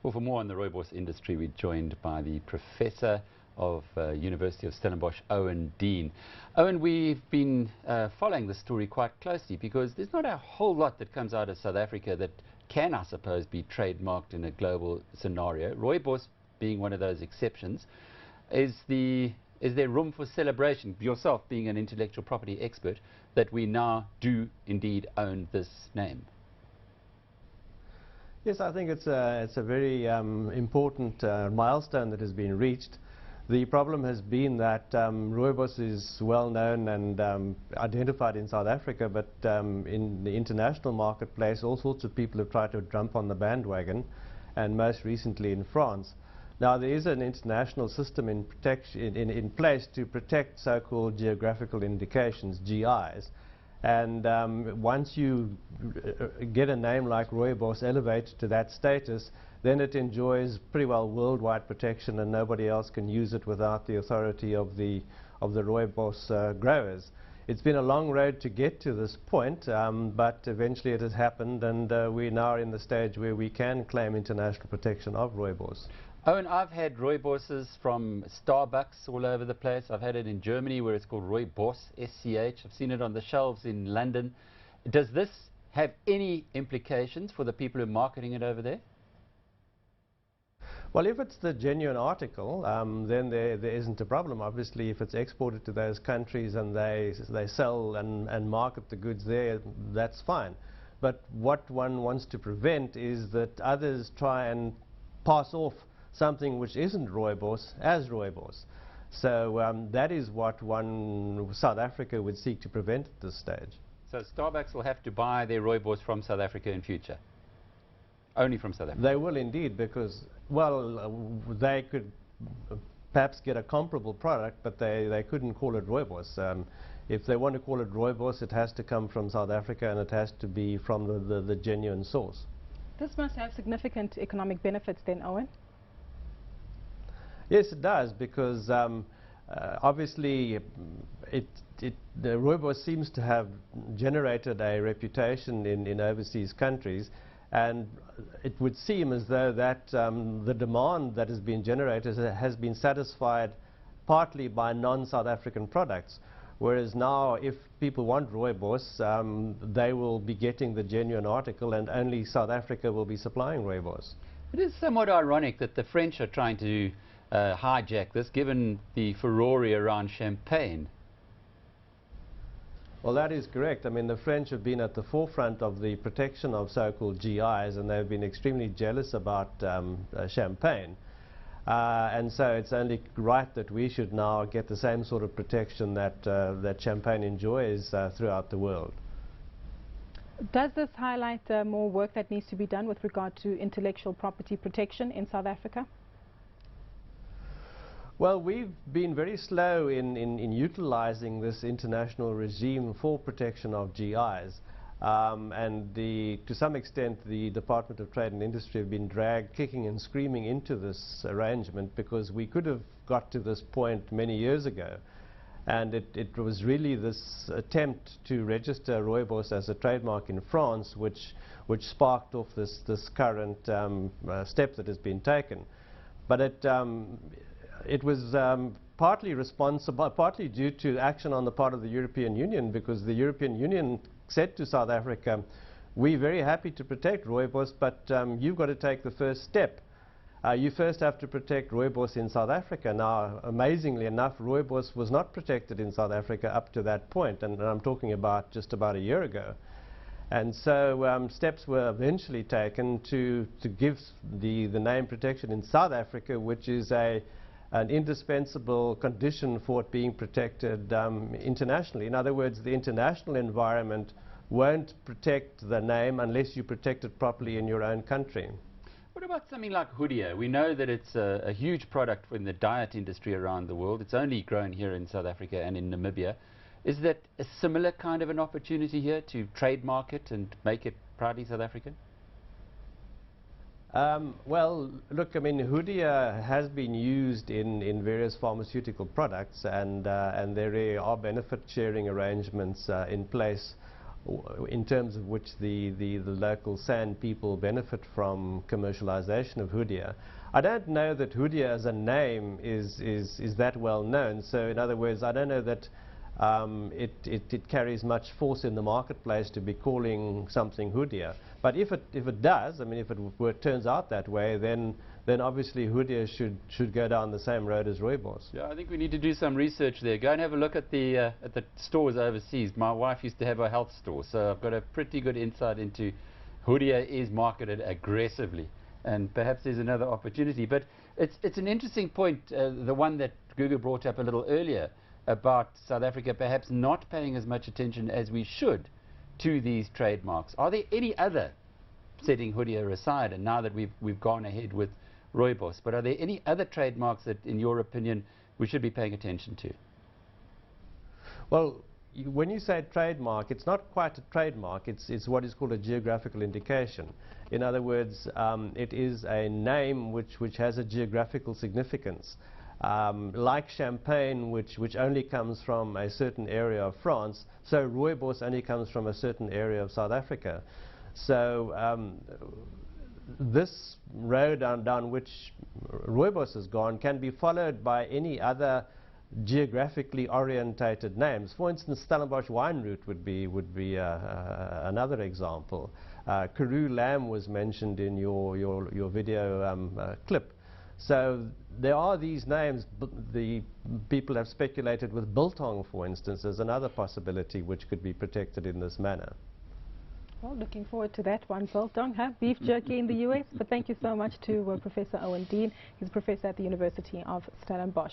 Well, for more on the Rooibos industry, we're joined by the Professor of University of Stellenbosch, Owen Dean. Owen, we've been following the story quite closely because there's not a whole lot that comes out of South Africa that can, I suppose, be trademarked in a global scenario. Rooibos being one of those exceptions. Is there room for celebration, yourself being an intellectual property expert, that we now do indeed own this name? Yes, I think it's a very important milestone that has been reached. The problem has been that Rooibos is well known and identified in South Africa, but in the international marketplace, all sorts of people have tried to jump on the bandwagon, and most recently in France. Now, there is an international system in place to protect so-called geographical indications, GIs. And once you get a name like Rooibos elevated to that status, then it enjoys pretty well worldwide protection, and nobody else can use it without the authority of the Rooibos growers. It's been a long road to get to this point, but eventually it has happened, and we're now in the stage where we can claim international protection of Rooibos. Owen, I've had Rooiboses from Starbucks all over the place. I've had it in Germany where it's called Rooibos, SCH. I've seen it on the shelves in London. Does this have any implications for the people who are marketing it over there? Well, if it's the genuine article, then there isn't a problem. Obviously, if it's exported to those countries and they sell and market the goods there, that's fine. But what one wants to prevent is that others try and pass off something which isn't Rooibos as Rooibos. So that is what South Africa would seek to prevent at this stage. So Starbucks will have to buy their Rooibos from South Africa in future? Only from South Africa? They will indeed, because, well, they could perhaps get a comparable product, but they couldn't call it Rooibos. If they want to call it Rooibos, it has to come from South Africa, and it has to be from the genuine source. This must have significant economic benefits then, Owen? Yes, it does, because obviously the Rooibos seems to have generated a reputation in overseas countries, and it would seem as though that the demand that has been generated has been satisfied partly by non-South African products, whereas now if people want Rooibos, they will be getting the genuine article, and only South Africa will be supplying Rooibos. It is somewhat ironic that the French are trying to hijack this, given the furore around champagne. Well, that is correct. I mean, the French have been at the forefront of the protection of so-called GIs, and they've been extremely jealous about champagne. And so it's only right that we should now get the same sort of protection that champagne enjoys throughout the world. Does this highlight more work that needs to be done with regard to intellectual property protection in South Africa? Well, we've been very slow in utilizing this international regime for protection of GIs. And to some extent, the Department of Trade and Industry have been dragged kicking and screaming into this arrangement, because we could have got to this point many years ago. And it was really this attempt to register Rooibos as a trademark in France which sparked off this current step that has been taken. But it was partly due to action on the part of the European Union, because the European Union said to South Africa, we're very happy to protect Rooibos, but you've got to take the first step. You first have to protect Rooibos in South Africa. Now, amazingly enough, Rooibos was not protected in South Africa up to that point, and I'm talking about just about a year ago. And so steps were eventually taken to give the name protection in South Africa, which is an indispensable condition for it being protected internationally. In other words, the international environment won't protect the name unless you protect it properly in your own country. What about something like Hoodia? We know that it's a huge product in the diet industry around the world. It's only grown here in South Africa and in Namibia. Is that a similar kind of an opportunity here to trademark it and make it proudly South African? Well, look, I mean, Hoodia has been used in various pharmaceutical products, and there are benefit sharing arrangements in place in terms of which the local San people benefit from commercialization of Hoodia. I don't know that Hoodia as a name is that well known. So in other words, I don't know that it carries much force in the marketplace to be calling something Hoodia. But if it does, I mean, if it turns out that way, then obviously Hoodia should go down the same road as Rooibos. Yeah, I think we need to do some research there. Go and have a look at the stores overseas. My wife used to have a health store, so I've got a pretty good insight into Hoodia is marketed aggressively, and perhaps there's another opportunity. But it's an interesting point, the one that Google brought up a little earlier, about South Africa perhaps not paying as much attention as we should to these trademarks. Are there any other, setting Hoodia aside, and now that we've gone ahead with Rooibos, but are there any other trademarks that, in your opinion, we should be paying attention to? Well, when you say trademark, it's not quite a trademark, it's what is called a geographical indication. In other words, it is a name which has a geographical significance. Like champagne, which only comes from a certain area of France, so Rooibos only comes from a certain area of South Africa. So this road down which Rooibos has gone can be followed by any other geographically orientated names. For instance, Stellenbosch wine route would be another example. Karoo lamb was mentioned in your video clip. So there are these names. The people have speculated with biltong, for instance, as another possibility which could be protected in this manner. Well, looking forward to that one. Biltong, huh? Beef jerky in the US. But thank you so much to Professor Owen Dean. He's a professor at the University of Stellenbosch.